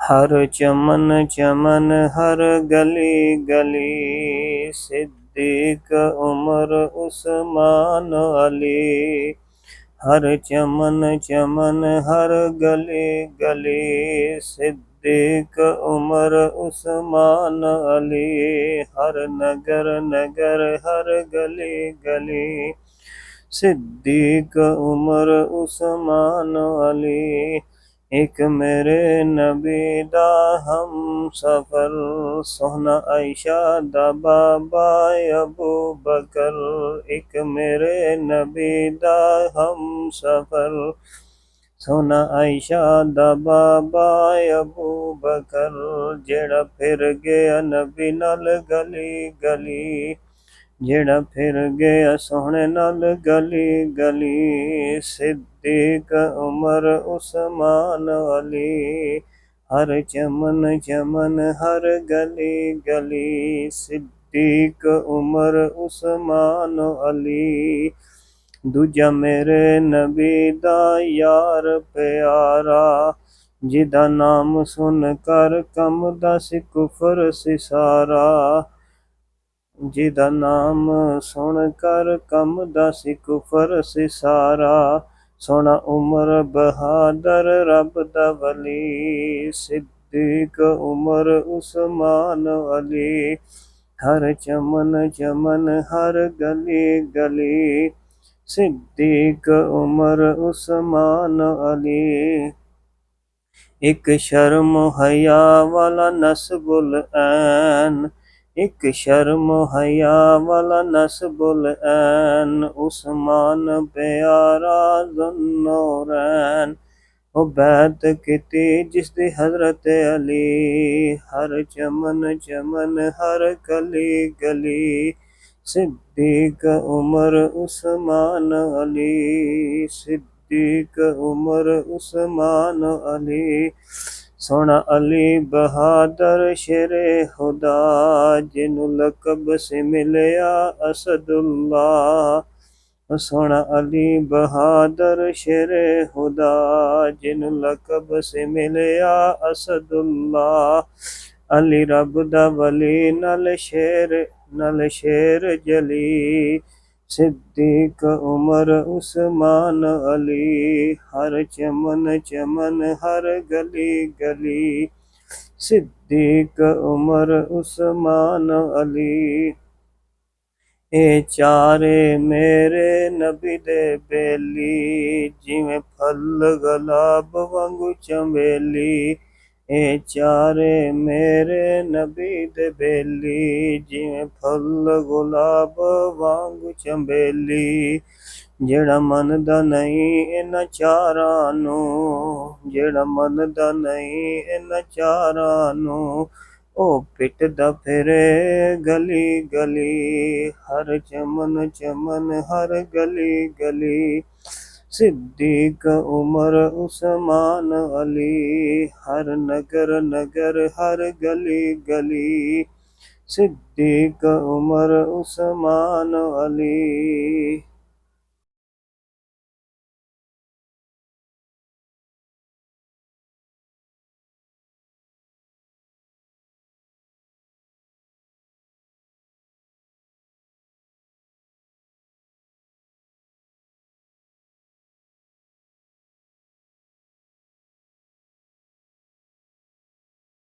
हर चमन चमन हर गली गली, सिद्दीक उमर उस्मान अली। हर चमन चमन हर गली गली, सिद्दीक उमर उस्मान अली। हर नगर नगर हर गली गली, सिद्दीक उमर उस्मान अली। एक मेरे नबी दा हम सफर, सोहना आयशा दा बाबा अबू बकर। एक मेरे नबी दा हम सफर, सोहना आयशा दा बाबा अबू बकर। जेड़ा फिर गया नबी नाल गली गली, जेड़ा फिर गया सोहने नाल गली गली, सिद्दीक उमर उस्मान अली। हर चमन चमन हर गली गली, सिद्दीक उमर उस्मान अली। दूजा मेरे नबी दा यार प्यारा, जिदा नाम सुन कर कंबदा सी कुफर सी सारा। जिदा नाम सुन कर कंबदा सी कुफर सी सारा। सोहना उमर बहादुर रब दा वली, सिद्दीक उमर उस्मान अली। हर चमन चमन हर गली गली, सिद्दीक उमर उस्मान अली। एक शर्म हया वाला नस्बुल ऐन, एक शर्म हया वाला नस्बुल ऐन, उस्मान प्यारा ज़ुन्नूरैन। ओ बैत कीती जिसदी हज़रत अली, हर चमन चमन हर गली गली, सिद्दीक उमर उस्मान अली। सिद्दीक उमर उस्मान अली। सोहना अली बहादुर शेरे खुदा, जिन्नू लकब से मिलया असदुल्लाह। सोहना अली बहादुर शेरे खुदा, जिन्नू लकब से मिलया असदुल्लाह। अली रब दा वली नाल शेर जली, सिद्दीक उमर उस्मान अली। हर चमन चमन हर गली गली, सिद्दीक उमर उस्मान अली। ए चारे मेरे नबी दे बेली, जिवें फल गुलाब वांगू चमेली। ए चारे मेरे नबी दे बेली, जिवें फल गुलाब वांगू चमेली। जेड़ा मनदा नहीं इन्हां चारां नू, जेड़ा मनदा नहीं इन्हां चारां नू, ओ पिटदा फिरे गली गली। हर चमन चमन हर गली गली, सिद्दीक उमर उस्मान अली। हर नगर नगर हर गली गली, सिद्दीक उमर उस्मान अली।